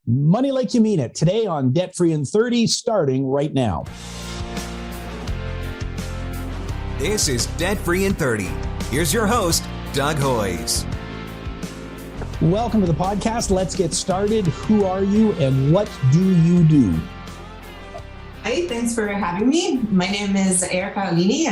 Money like you mean it. Today on Debt Free in 30, starting right now. This is Debt Free in 30. Here's your host, Doug Hoyes. Welcome to the podcast. Let's get started. Who are you and what do you do? Hi, thanks for having me. My name is Erica Alini.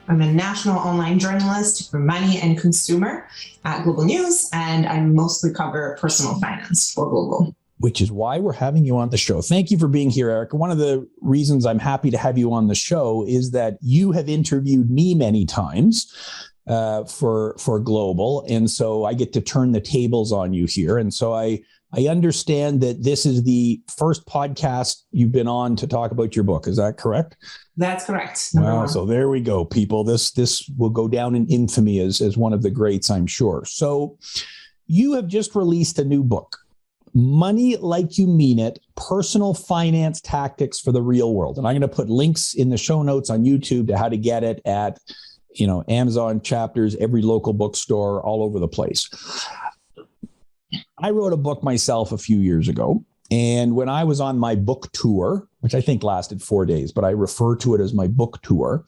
I'm a national online journalist for money and consumer at Global News, and I mostly cover personal finance for Global. Which is why we're having you on the show. Thank you for being here, Erica. One of the reasons I'm happy to have you on the show is that you have interviewed me many times for Global, and so I get to turn the tables on you here. And so I understand that this is the first podcast you've been on to talk about your book. Is that correct? That's correct. Wow. So there we go, people. This will go down in infamy as one of the greats, I'm sure. So you have just released a new book, Money Like You Mean It, Personal Finance Tactics for the Real World. And I'm going to put links in the show notes on YouTube to how to get it at, Amazon chapters, every local bookstore, all over the place. I wrote a book myself a few years ago. And when I was on my book tour, which I think lasted 4 days, but I refer to it as my book tour,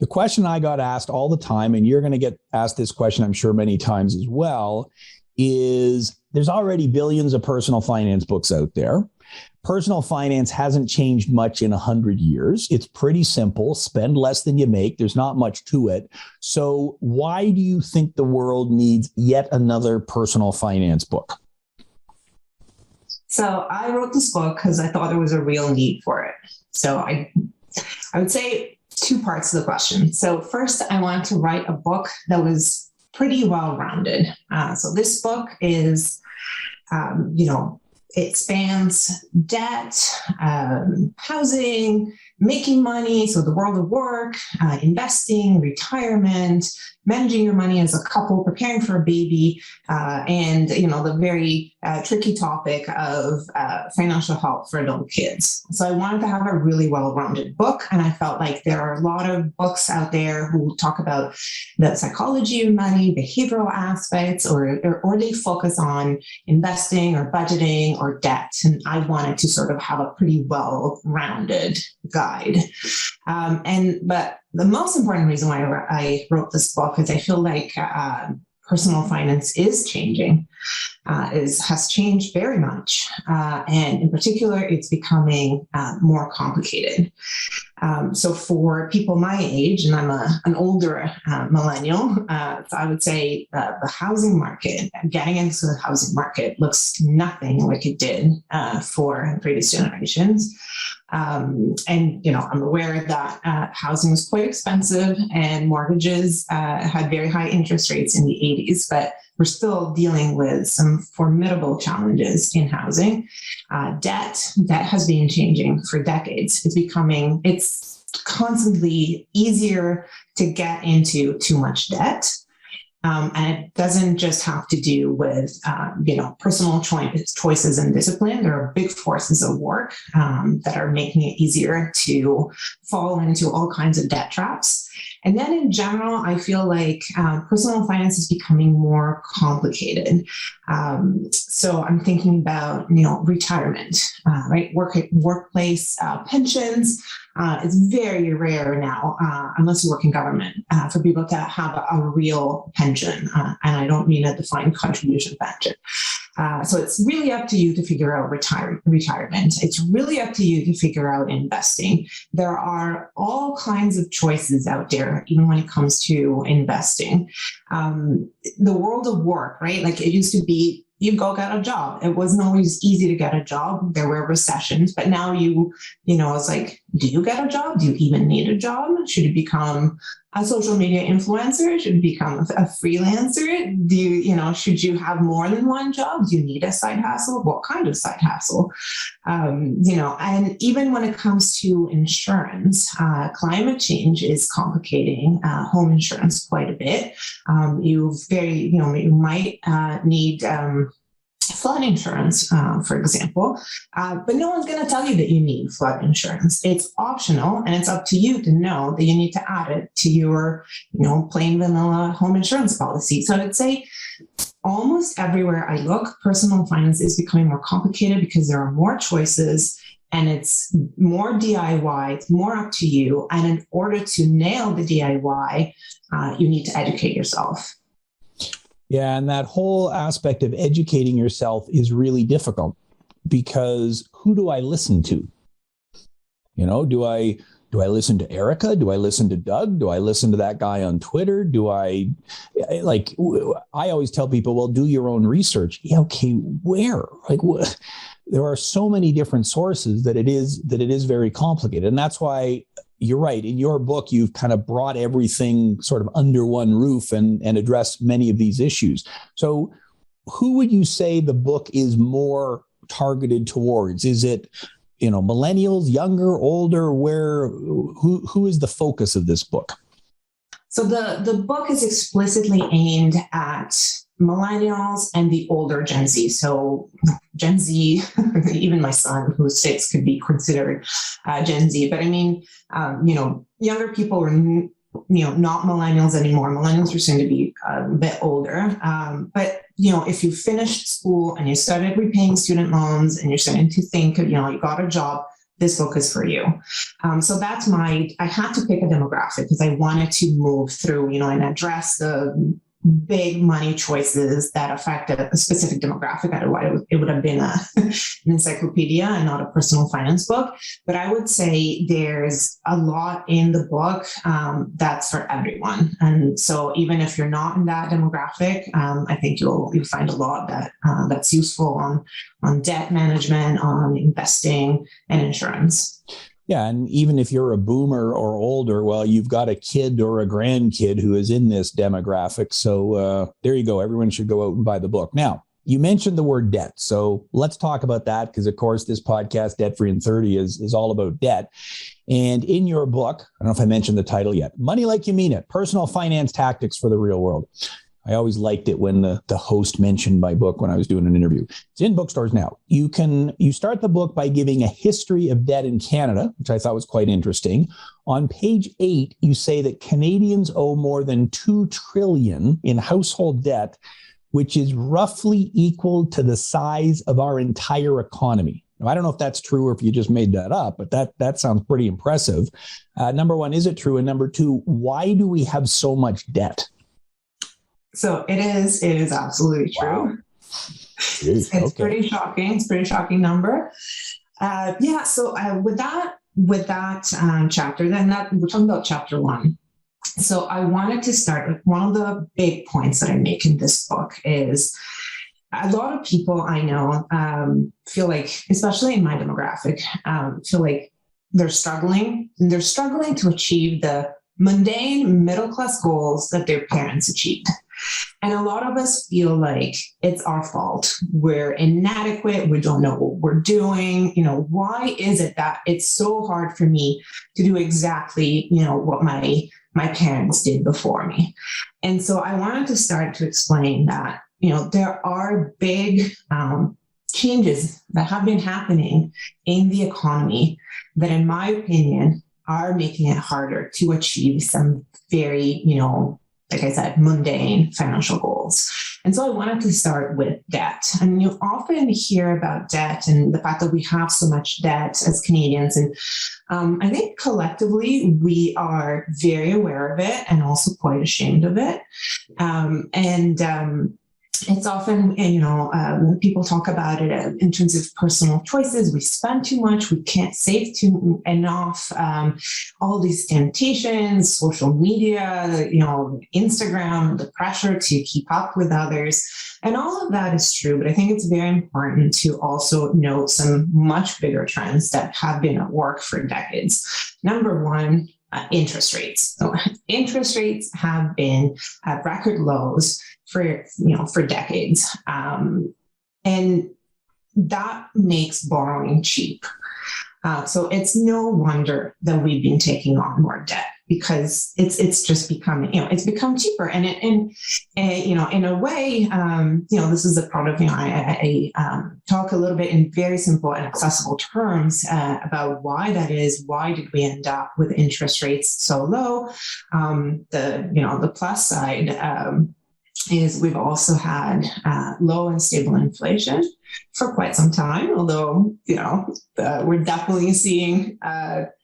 the question I got asked all the time, and you're going to get asked this question, I'm sure, many times as well, is there's already billions of personal finance books out there. Personal finance hasn't changed much in 100 years. It's pretty simple. Spend less than you make. There's not much to it. So why do you think the world needs yet another personal finance book? So I wrote this book because I thought there was a real need for it. So I would say two parts to the question. So first, I wanted to write a book that was pretty well-rounded. So this book is, it spans debt, housing, making money, so the world of work, investing, retirement, managing your money as a couple, preparing for a baby, and the very tricky topic of financial health for adult kids. So I wanted to have a really well-rounded book, and I felt like there are a lot of books out there who talk about the psychology of money, behavioral aspects, or they focus on investing or budgeting or debt. And I wanted to sort of have a pretty well-rounded guide. But the most important reason why I wrote this book is I feel like personal finance is changing, has changed very much. And in particular, it's becoming more complicated. So for people my age, and I'm an older millennial, so I would say the housing market, getting into the housing market looks nothing like it did for previous generations. I'm aware that housing was quite expensive and mortgages had very high interest rates in the 80s, but we're still dealing with some formidable challenges in housing. Debt has been changing for decades. It's constantly easier to get into too much debt. And it doesn't just have to do with, personal choices and discipline. There are big forces at work that are making it easier to fall into all kinds of debt traps. And then in general, I feel like personal finance is becoming more complicated. So I'm thinking about, retirement, right? Workplace pensions. It's very rare now, unless you work in government, for people to have a real pension. And I don't mean a defined contribution pension. So it's really up to you to figure out retirement. It's really up to you to figure out investing. There are all kinds of choices out there, even when it comes to investing. The world of work, right? Like it used to be, you go get a job. It wasn't always easy to get a job. There were recessions, but now it's like, do you get a job? Do you even need a job? Should you become a social media influencer? Should you become a freelancer? Should you have more than one job? Do you need a side hustle? What kind of side hustle? And even when it comes to insurance, climate change is complicating home insurance quite a bit. You might need flood insurance, for example, but no one's going to tell you that you need flood insurance. It's optional, and it's up to you to know that you need to add it to your, plain vanilla home insurance policy. So I'd say almost everywhere I look, personal finance is becoming more complicated because there are more choices and it's more DIY, it's more up to you. And in order to nail the DIY, you need to educate yourself. Yeah, and that whole aspect of educating yourself is really difficult because who do I listen to? You know, do I listen to Erica? Do I listen to Doug? Do I listen to that guy on Twitter? I always tell people, well, do your own research. Yeah, okay, where? There are so many different sources that it is very complicated. And that's why you're right. In your book, you've kind of brought everything sort of under one roof and addressed many of these issues. So who would you say the book is more targeted towards? Is it, millennials, younger, older? Who is the focus of this book? So the book is explicitly aimed at millennials and the older Gen Z. So Gen Z, even my son, who's 6, could be considered Gen Z. But I mean, younger people are, not millennials anymore. Millennials are soon to be a bit older. But, if you finished school and you started repaying student loans and you're starting to think, you got a job, this book is for you. So that's I had to pick a demographic because I wanted to move through, and address the big money choices that affect a specific demographic. Otherwise, it would have been an encyclopedia and not a personal finance book. But I would say there's a lot in the book that's for everyone. And so even if you're not in that demographic, I think you'll find a lot that's useful on debt management, on investing, and insurance. Yeah, and even if you're a boomer or older, well, you've got a kid or a grandkid who is in this demographic. So there you go. Everyone should go out and buy the book. Now, you mentioned the word debt. So let's talk about that because, of course, this podcast, Debt Free in 30, is all about debt. And in your book, I don't know if I mentioned the title yet, Money Like You Mean It, Personal Finance Tactics for the Real World. I always liked it when the host mentioned my book when I was doing an interview. It's in bookstores now. You start the book by giving a history of debt in Canada, which I thought was quite interesting. On page 8, you say that Canadians owe more than $2 trillion in household debt, which is roughly equal to the size of our entire economy. Now, I don't know if that's true or if you just made that up, but that sounds pretty impressive. Number one, is it true? And number two, why do we have so much debt? So it is absolutely true. Wow. Jeez, it's pretty shocking. It's a pretty shocking number. So with that chapter, we're talking about chapter 1. So I wanted to start with one of the big points that I make in this book is a lot of people I know feel like, especially in my demographic, feel like they're struggling. And they're struggling to achieve the mundane middle-class goals that their parents achieved. And a lot of us feel like it's our fault. We're inadequate. We don't know what we're doing. Why is it that it's so hard for me to do exactly, what my parents did before me? And so I wanted to start to explain that, there are big changes that have been happening in the economy that, in my opinion, are making it harder to achieve some very, like I said, mundane financial goals. And so I wanted to start with debt. And you often hear about debt and the fact that we have so much debt as Canadians. And I think collectively we are very aware of it and also quite ashamed of it. It's often, when people talk about it in terms of personal choices, we spend too much, we can't save enough, all these temptations, social media, Instagram, the pressure to keep up with others. And all of that is true, but I think it's very important to also note some much bigger trends that have been at work for decades. Number one, interest rates. So interest rates have been at record lows for decades. And that makes borrowing cheap. So it's no wonder that we've been taking on more debt because it's just becoming, it's become cheaper. And in a way, this is a part of, I talk a little bit in very simple and accessible terms about why that is. Why did we end up with interest rates so low? The plus side, is we've also had low and stable inflation for quite some time, although, we're definitely seeing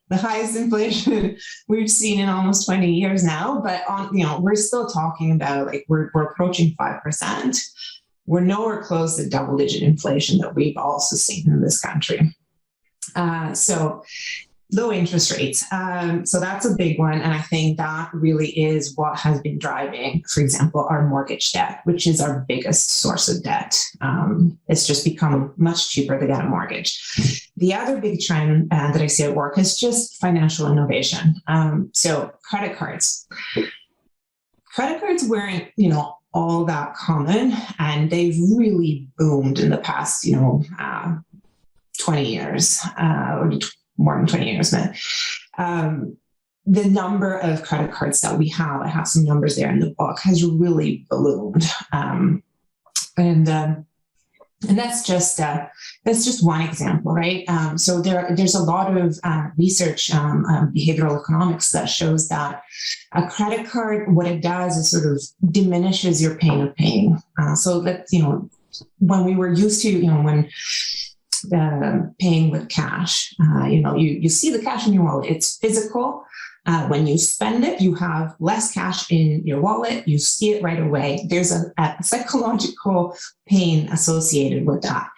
the highest inflation we've seen in almost 20 years now. But we're still talking about we're approaching 5%. We're nowhere close to double-digit inflation that we've also seen in this country. So low interest rates. So that's a big one. And I think that really is what has been driving, for example, our mortgage debt, which is our biggest source of debt. It's just become much cheaper to get a mortgage. The other big trend that I see at work is just financial innovation. So credit cards. Credit cards weren't, all that common, and they've really boomed in the past, 20 years, or more than 20 years now. The number of credit cards that we have, I have some numbers there in the book, has really ballooned. And that's just one example, right? So there's a lot of research, behavioral economics, that shows that a credit card, what it does is sort of diminishes your pain of paying. So that, when we were used to, when paying with cash, you see the cash in your wallet, it's physical. When you spend it, you have less cash in your wallet. You see it right away. There's a psychological pain associated with that.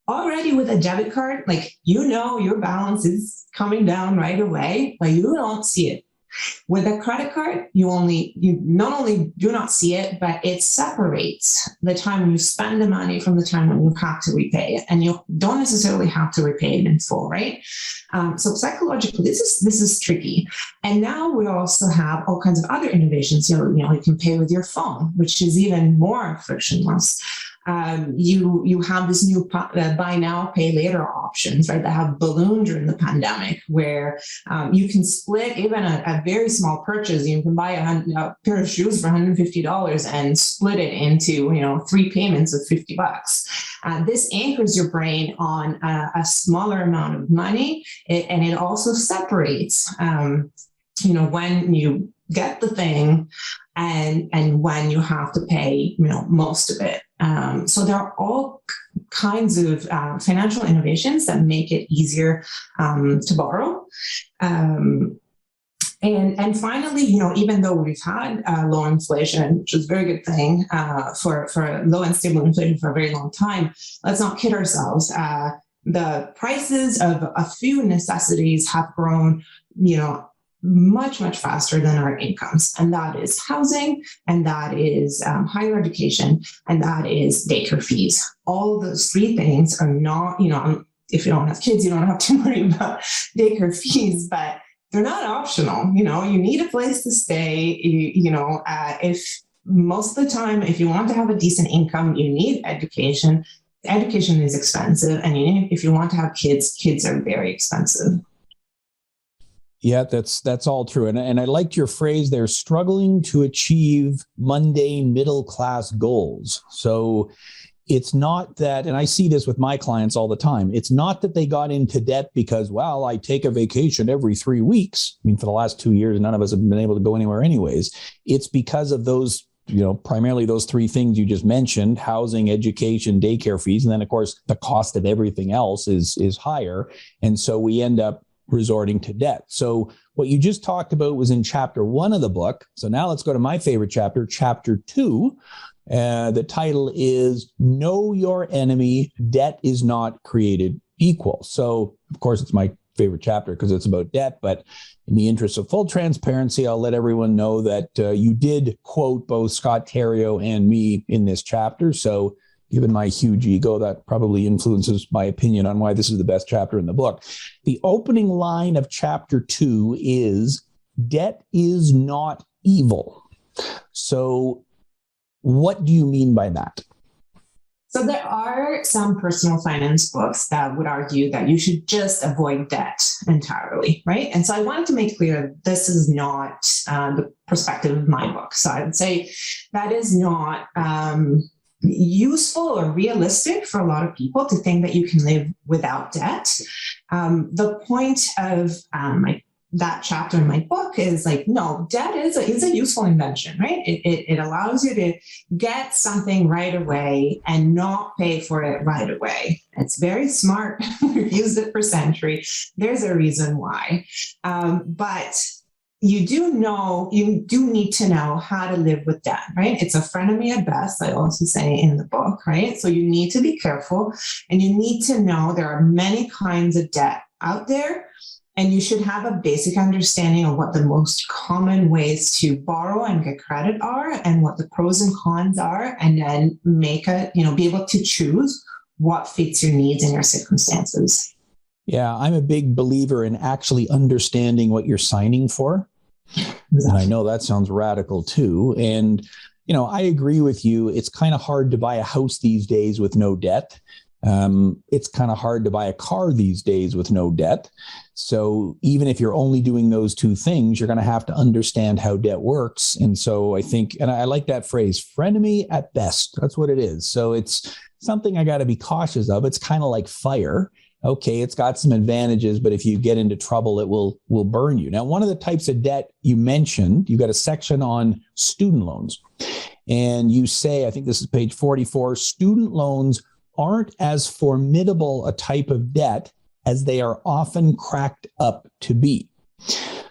Already with a debit card, your balance is coming down right away, but you don't see it. With a credit card, you not only do not see it, but it separates the time when you spend the money from the time when you have to repay it, and you don't necessarily have to repay it in full, right? So psychologically, this is tricky. And now we also have all kinds of other innovations. You can pay with your phone, which is even more frictionless. You have this new buy now, pay later options, right, that have ballooned during the pandemic, where you can split even a very small purchase. You can buy a pair of shoes for $150 and split it into 3 payments of $50. This anchors your brain on a smaller amount of money, and it also separates when you get the thing and when you have to pay most of it. So there are all kinds of financial innovations that make it easier to borrow. And finally, even though we've had low inflation, which is a very good thing for low and stable inflation for a very long time, let's not kid ourselves. The prices of a few necessities have grown, much, much faster than our incomes. And that is housing, and that is higher education, and that is daycare fees. All of those 3 things are not, if you don't have kids, you don't have to worry about daycare fees, but they're not optional. You need a place to stay. If most of the time, if you want to have a decent income, you need education. Education is expensive. And if you want to have kids, kids are very expensive. Yeah, that's all true. And I liked your phrase there, struggling to achieve mundane middle class goals. So it's not that, and I see this with my clients all the time, it's not that they got into debt because, I take a vacation every 3 weeks. I mean, for the last 2 years, none of us have been able to go anywhere anyways. It's because of those, primarily those 3 things you just mentioned: housing, education, daycare fees. And then, of course, the cost of everything else is higher. And so we end up resorting to debt. So what you just talked about was in chapter 1 of the book. So now let's go to my favorite chapter, chapter 2. The title is Know Your Enemy, Debt is Not Created Equal. So of course, it's my favorite chapter because it's about debt, but in the interest of full transparency, I'll let everyone know that you did quote both Scott Theriault and me in this chapter. So given my huge ego, that probably influences my opinion on why this is the best chapter in the book. The opening line of chapter 2 is, debt is not evil. So what do you mean by that? So there are some personal finance books that would argue that you should just avoid debt entirely, right? And so I wanted to make clear this is not the perspective of my book. So I would say that is not useful or realistic for a lot of people to think that you can live without debt. The point of my that chapter in my book is like, no, debt is a useful invention, right? It allows you to get something right away and not pay for it right away. It's very smart. We've used it for centuries. There's a reason why. But you do need to know how to live with debt, right? It's a frenemy at best, I also say in the book, right? So you need to be careful, and you need to know there are many kinds of debt out there, and you should have a basic understanding of what the most common ways to borrow and get credit are, and what the pros and cons are, and then be able to choose what fits your needs and your circumstances. Yeah, I'm a big believer in actually understanding what you're signing for. And I know that sounds radical too. And, I agree with you. It's kind of hard to buy a house these days with no debt. It's kind of hard to buy a car these days with no debt. So even if you're only doing those two things, you're going to have to understand how debt works. And so I think, and I like that phrase, frenemy at best. That's what it is. So it's something I got to be cautious of. It's kind of like fire. Okay, it's got some advantages, but if you get into trouble, it will burn you. Now, one of the types of debt you mentioned, you got a section on student loans. And you say, I think this is page 44, student loans aren't as formidable a type of debt as they are often cracked up to be.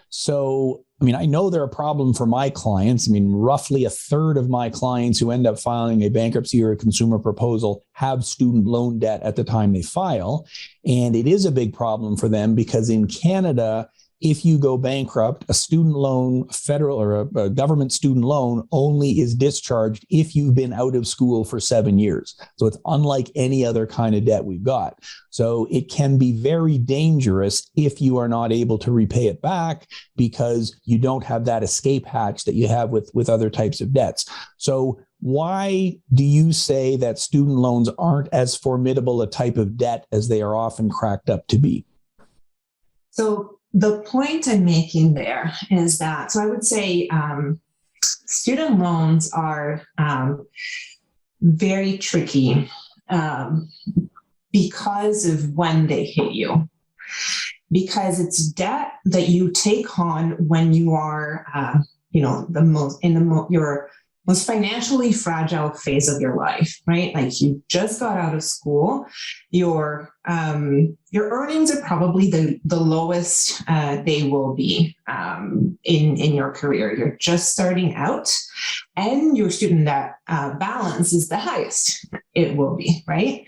So, I know they're a problem for my clients. Roughly a third of my clients who end up filing a bankruptcy or a consumer proposal have student loan debt at the time they file. And it is a big problem for them because in Canada, if you go bankrupt, a student loan, federal or a government student loan only is discharged if you've been out of school for 7 years. So it's unlike any other kind of debt we've got. So it can be very dangerous if you are not able to repay it back because you don't have that escape hatch that you have with other types of debts. So why do you say that student loans aren't as formidable a type of debt as they are often cracked up to be? So the point I'm making there is that, so I would say student loans are very tricky because of when they hit you. Because it's debt that you take on when you are, your most financially fragile phase of your life, right? Like you just got out of school, your earnings are probably the lowest they will be in your career. You're just starting out, and your student debt balance is the highest it will be, right?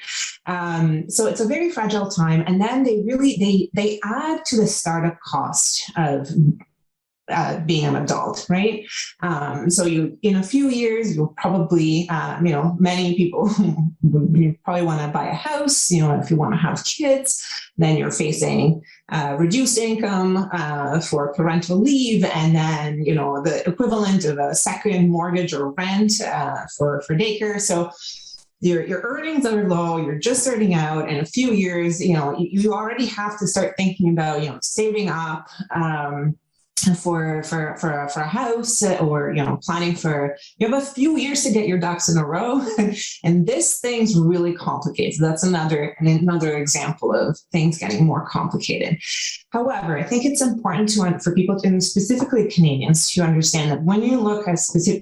So it's a very fragile time, and then they add to the startup cost of being an adult, right? So in a few years, you'll probably, many people you probably want to buy a house. If you want to have kids, then you're facing reduced income for parental leave, and then the equivalent of a second mortgage or rent for daycare. So your earnings are low, you're just starting out, in a few years, you already have to start thinking about saving up for a house, or planning for, you have a few years to get your ducks in a row, and this thing's really complicated. So that's another example of things getting more complicated. However, I think it's important for people, and specifically Canadians, to understand that when you look at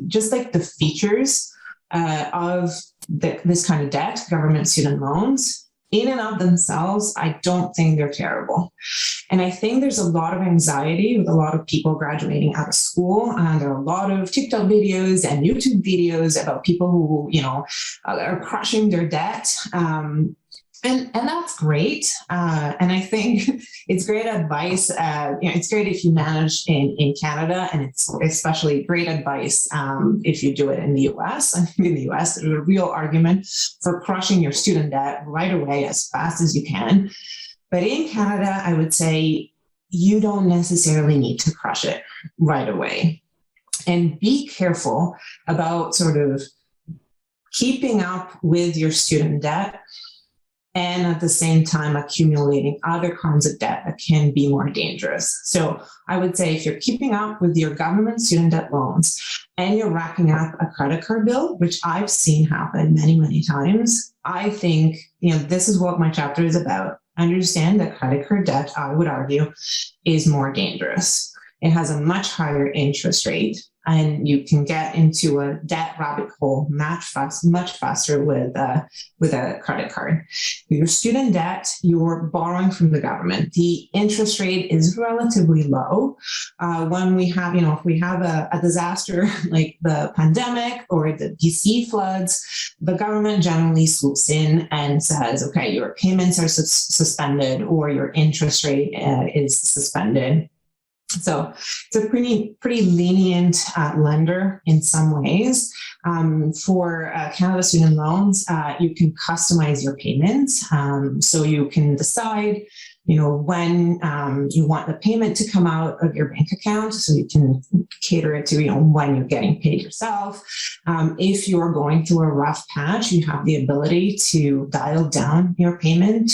just like the features of this kind of debt, government student loans, in and of themselves, I don't think they're terrible. And I think there's a lot of anxiety with a lot of people graduating out of school. There are a lot of TikTok videos and YouTube videos about people who, are crushing their debt. And that's great. And I think it's great advice. It's great if you manage in Canada, and it's especially great advice if you do it in the US. I think in the US, there's a real argument for crushing your student debt right away as fast as you can. But in Canada, I would say you don't necessarily need to crush it right away. And be careful about sort of keeping up with your student debt and at the same time accumulating other kinds of debt that can be more dangerous. So I would say if you're keeping up with your government student debt loans and you're racking up a credit card bill, which I've seen happen many, many times, I think, this is what my chapter is about. understand that credit card debt, I would argue, is more dangerous. It has a much higher interest rate, and you can get into a debt rabbit hole much faster with a credit card. Your student debt, you're borrowing from the government. The interest rate is relatively low. When we have, if we have a disaster like the pandemic or the BC floods, the government generally swoops in and says, okay, your payments are suspended or your interest rate is suspended. So it's a pretty lenient lender in some ways. For Canada student loans, you can customize your payments. So you can decide, when you want the payment to come out of your bank account. So you can cater it to, when you're getting paid yourself. If you're going through a rough patch, you have the ability to dial down your payment,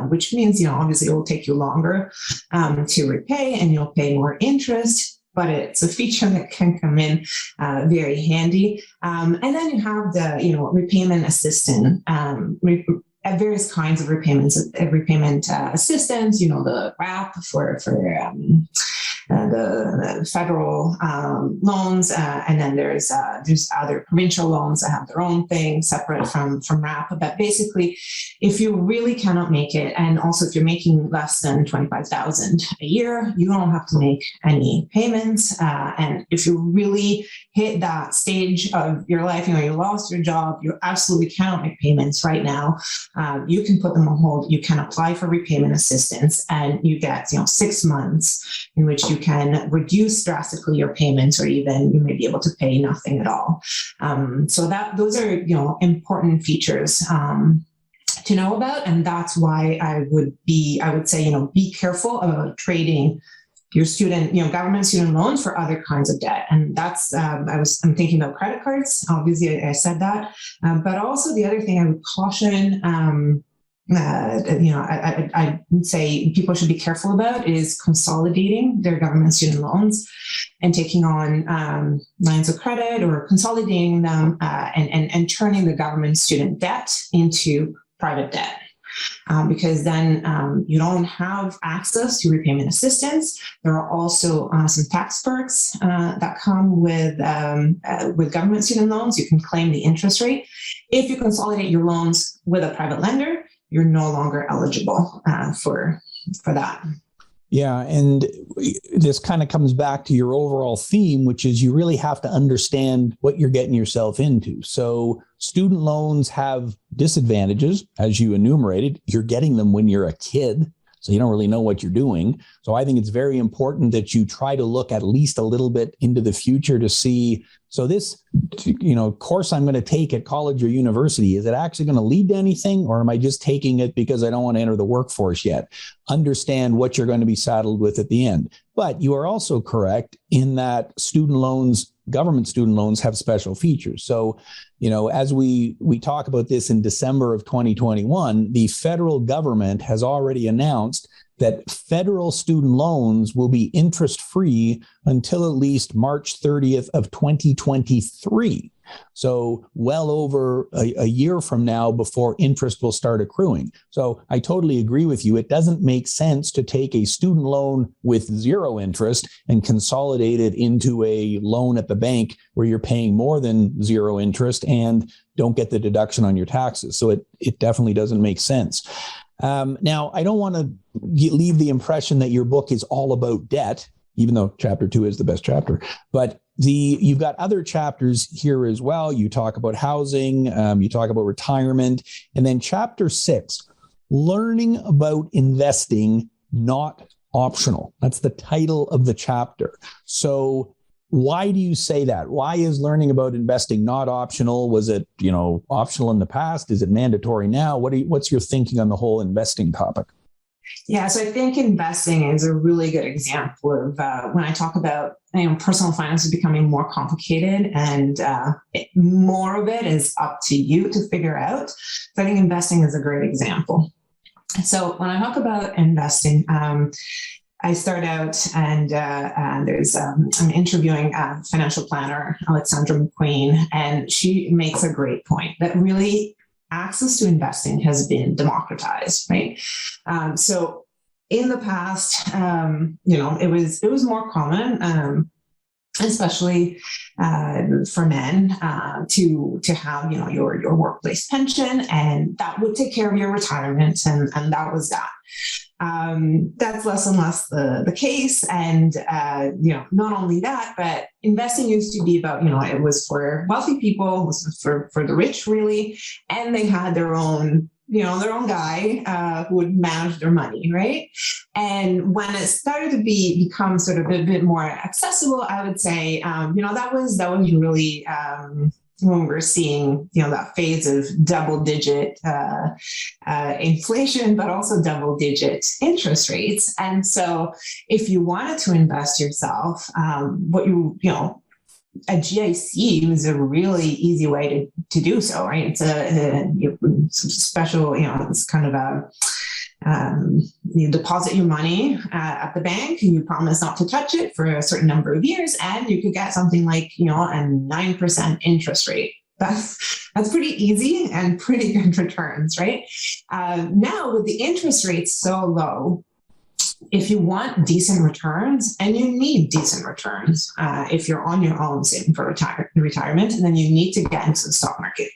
which means, obviously it will take you longer to repay and you'll pay more interest. But it's a feature that can come in very handy. And then you have the, repayment assistant, various kinds of repayment assistance, the RAP for the federal loans, and then there's other provincial loans that have their own thing separate from RAP. But basically, if you really cannot make it, and also if you're making less than $25,000 a year, you don't have to make any payments. And if you really hit that stage of your life, you lost your job, you absolutely cannot make payments right now, you can put them on hold. You can apply for repayment assistance, and you get 6 months in which you can reduce drastically your payments, or even you may be able to pay nothing at all. So those are important features to know about, and that's why I would say be careful about trading your government student loans for other kinds of debt. And that's, I'm thinking about credit cards. Obviously, I said that. But also the other thing I would caution, I would say people should be careful about is consolidating their government student loans and taking on lines of credit, or consolidating them and turning the government student debt into private debt. Because then you don't have access to repayment assistance. There are also some tax perks that come with government student loans. You can claim the interest rate. If you consolidate your loans with a private lender, you're no longer eligible for that. Yeah, and this kind of comes back to your overall theme, which is you really have to understand what you're getting yourself into. So student loans have disadvantages, as you enumerated. You're getting them when you're a kid, so you don't really know what you're doing. So I think it's very important that you try to look at least a little bit into the future to see, so this, course I'm going to take at college or university, is it actually going to lead to anything, or am I just taking it because I don't want to enter the workforce yet? Understand what you're going to be saddled with at the end. But you are also correct in that student loans, government student loans, have special features. So, as we talk about this in December of 2021, the federal government has already announced that federal student loans will be interest-free until at least March 30th of 2023. So well over a year from now before interest will start accruing. So I totally agree with you. It doesn't make sense to take a student loan with zero interest and consolidate it into a loan at the bank where you're paying more than zero interest and don't get the deduction on your taxes. So it definitely doesn't make sense. Now, I don't want to leave the impression that your book is all about debt, even though chapter 2 is the best chapter. But you've got other chapters here as well. You talk about housing, you talk about retirement, and then chapter 6, learning about investing, not optional. That's the title of the chapter. So why do you say that? Why is learning about investing not optional? Was it, optional in the past? Is it mandatory now? What's your thinking on the whole investing topic? Yeah, so I think investing is a really good example of when I talk about personal finance is becoming more complicated, and more of it is up to you to figure out. So I think investing is a great example. So when I talk about investing, I start out and I'm interviewing financial planner Alexandra McQueen, and she makes a great point that really access to investing has been democratized, right? So in the past, it was more common, especially for men, to have your workplace pension, and that would take care of your retirement, and that was that. That's less and less the case, and not only that, but investing used to be about it was for wealthy people, it was for the rich really, and they had their own guy who would manage their money, right? And when it started to become sort of a bit more accessible, I would say, that was really when we're seeing, that phase of double-digit inflation, but also double-digit interest rates. And so, if you wanted to invest yourself, a GIC was a really easy way to do so, right? It's a special, it's kind of you deposit your money at the bank, and you promise not to touch it for a certain number of years, and you could get something like a 9% interest rate. That's pretty easy and pretty good returns, right? Now with the interest rates so low, if you want decent returns, and you need decent returns, if you're on your own saving for retirement, then you need to get into the stock market.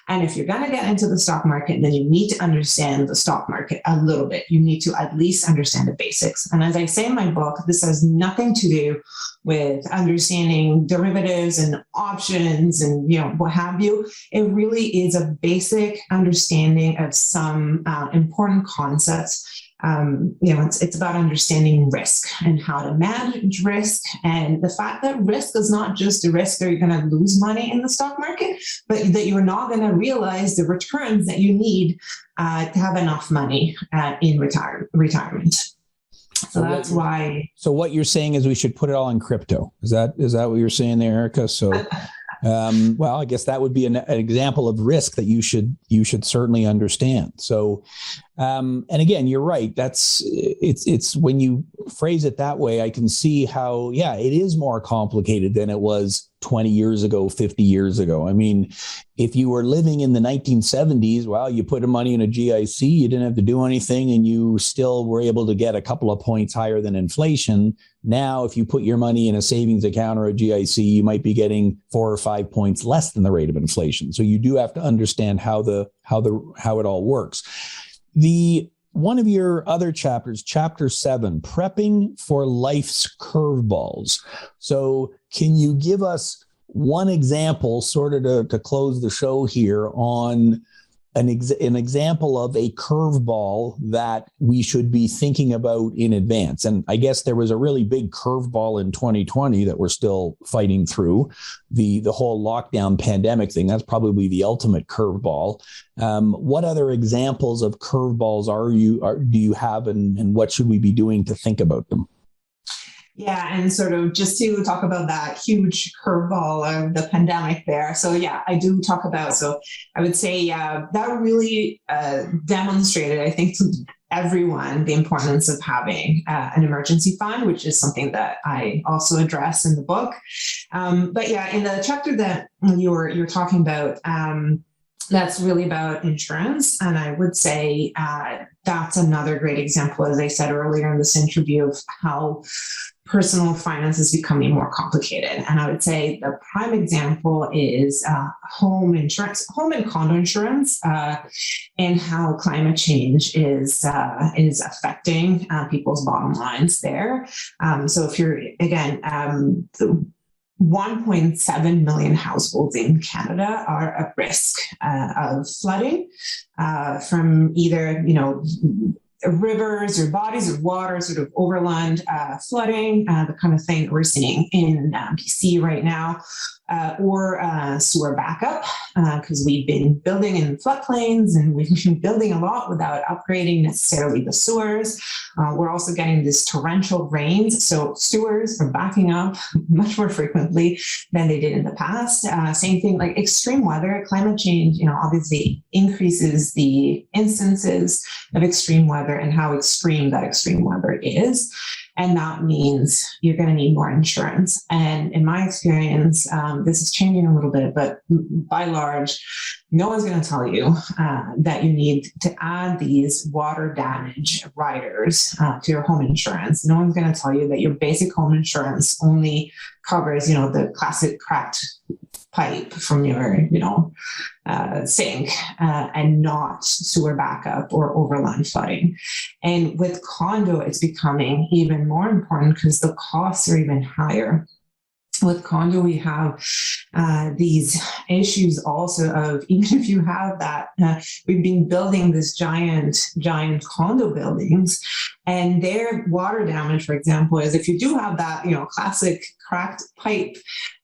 And if you're going to get into the stock market, then you need to understand the stock market a little bit. You need to at least understand the basics. And as I say in my book, this has nothing to do with understanding derivatives and options and what have you. It really is a basic understanding of some important concepts. It's about understanding risk and how to manage risk, and the fact that risk is not just a risk that you're going to lose money in the stock market, but that you're not going to realize the returns that you need to have enough money in retirement. So that's why. So what you're saying is we should put it all in crypto. Is that what you're saying there, Erica? So. Well, I guess that would be an example of risk that you should certainly understand. So, and again, you're right. It's when you phrase it that way, I can see how, it is more complicated than it was 20 years ago, 50 years ago. I mean, if you were living in the 1970s, well, you put the money in a GIC, you didn't have to do anything, and you still were able to get a couple of points higher than inflation. Now, if you put your money in a savings account or a GIC, you might be getting 4 or 5 points less than the rate of inflation. So you do have to understand how it all works. One of your other chapters, chapter 7, prepping for life's curveballs. So can you give us one example, sort of to close the show here, on an example of a curveball that we should be thinking about in advance? And I guess there was a really big curveball in 2020 that we're still fighting through, the whole lockdown pandemic thing. That's probably the ultimate curveball. What other examples of curveballs do you have, and what should we be doing to think about them? Yeah, and sort of just to talk about that huge curveball of the pandemic there. So I do talk about, so I would say that really demonstrated, I think, to everyone the importance of having an emergency fund, which is something that I also address in the book. But in the chapter that you're talking about, that's really about insurance. And I would say that's another great example, as I said earlier in this interview, of how personal finance is becoming more complicated. And I would say the prime example is home insurance, home and condo insurance, and how climate change is affecting people's bottom lines there. So if you're, again, the 1.7 million households in Canada are at risk of flooding from either, rivers or bodies of water, sort of overland flooding, the kind of thing that we're seeing in BC right now, or sewer backup, because we've been building in floodplains, and we've been building a lot without upgrading necessarily the sewers. We're also getting these torrential rains, so sewers are backing up much more frequently than they did in the past. Same thing, like extreme weather, climate change, obviously increases the instances of extreme weather and how extreme that extreme weather is. And that means you're going to need more insurance. And in my experience, this is changing a little bit, but by large, no one's going to tell you that you need to add these water damage riders to your home insurance. No one's going to tell you that your basic home insurance only covers, the classic cracked pipe from your, sink and not sewer backup or overland flooding. And with condo, it's becoming even more important because the costs are even higher. With condo, we have these issues also of, even if you have that, we've been building this giant condo buildings, and their water damage, for example, is if you do have that, classic cracked pipe,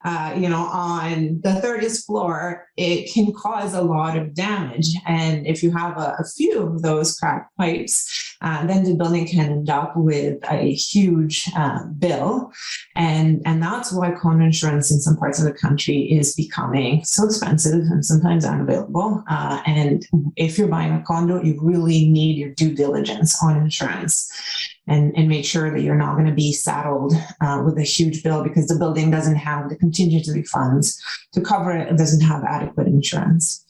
on the 30th floor, it can cause a lot of damage. And if you have a few of those cracked pipes, then the building can end up with a huge bill. And that's why condo insurance in some parts of the country is becoming so expensive and sometimes unavailable. And if you're buying a condo, you really need your due diligence on insurance. And make sure that you're not going to be saddled with a huge bill because the building doesn't have the contingency funds to cover it. It doesn't have adequate insurance.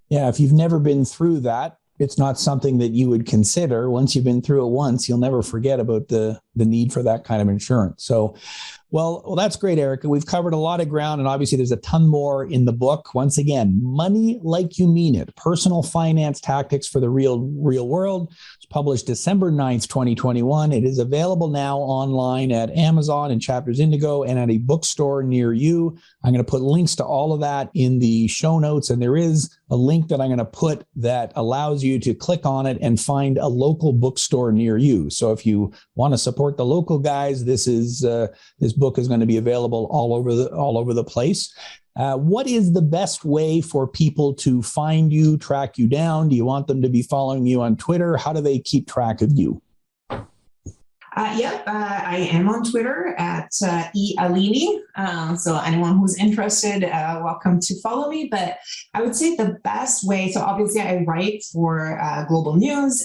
Yeah, if you've never been through that, it's not something that you would consider. Once you've been through it once, you'll never forget about the need for that kind of insurance. So, well, that's great, Erica. We've covered a lot of ground, and obviously there's a ton more in the book. Once again, Money Like You Mean It, Personal Finance Tactics for the Real World. It's published December 9th, 2021. It is available now online at Amazon and Chapters Indigo and at a bookstore near you. I'm going to put links to all of that in the show notes, and there is a link that I'm going to put that allows you to click on it and find a local bookstore near you. So if you want to support the local guys, this book is going to be available all over the place. What is the best way for people to find you, track you down? Do you want them to be following you on Twitter? How do they keep track of you? I am on Twitter at Alini. So anyone who's interested, welcome to follow me. But I would say the best way, so obviously I write for Global News.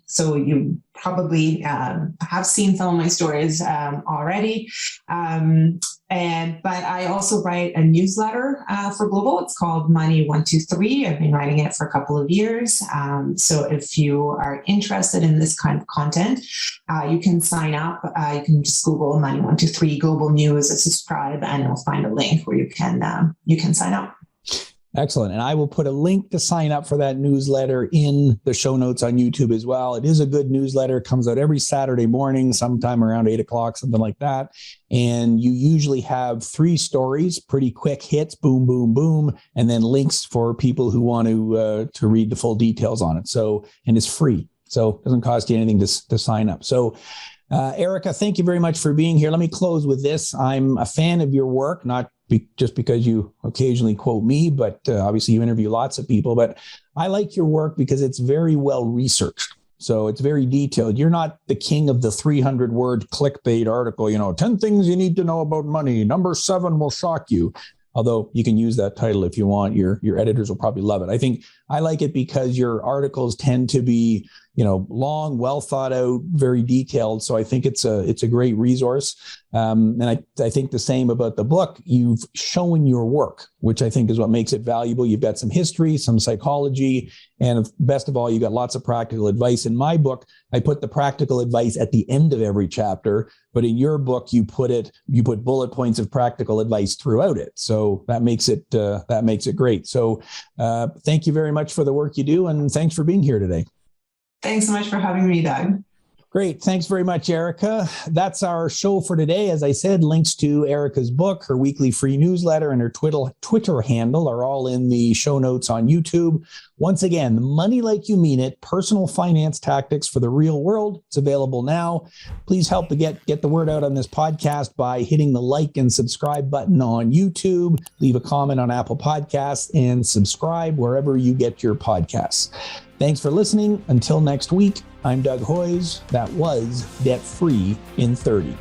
So you probably have seen some of my stories already. But I also write a newsletter for Global. It's called Money 123. I've been writing it for a couple of years. So if you are interested in this kind of content, you can sign up. You can just Google Money 123 Global News, subscribe, and you'll find a link where you can sign up. Excellent. And I will put a link to sign up for that newsletter in the show notes on YouTube as well. It is a good newsletter. It comes out every Saturday morning, sometime around 8 o'clock, something like that. And you usually have 3 stories, pretty quick hits, boom, boom, boom, and then links for people who want to read the full details on it. So, and it's free. So it doesn't cost you anything to sign up. So Erica, thank you very much for being here. Let me close with this. I'm a fan of your work, not just because you occasionally quote me, but obviously you interview lots of people, but I like your work because it's very well researched. So it's very detailed. You're not the king of the 300-word clickbait article, 10 things you need to know about money. Number 7 will shock you. Although you can use that title if you want. Your editors will probably love it. I think I like it because your articles tend to be, long, well thought out, very detailed. So I think it's a great resource. And I think the same about the book. You've shown your work, which I think is what makes it valuable. You've got some history, some psychology, and best of all, you got lots of practical advice. In my book, I put the practical advice at the end of every chapter, but in your book, you put bullet points of practical advice throughout it. So that makes it great. So thank you very much for the work you do, and thanks for being here today. Thanks so much for having me, Doug. Great. Thanks very much, Erica. That's our show for today. As I said, links to Erica's book, her weekly free newsletter, and her Twitter handle are all in the show notes on YouTube. Once again, Money Like You Mean It, Personal Finance Tactics for the Real World. It's available now. Please help to get the word out on this podcast by hitting the like and subscribe button on YouTube. Leave a comment on Apple Podcasts and subscribe wherever you get your podcasts. Thanks for listening. Until next week, I'm Doug Hoyes. That was Debt Free in 30.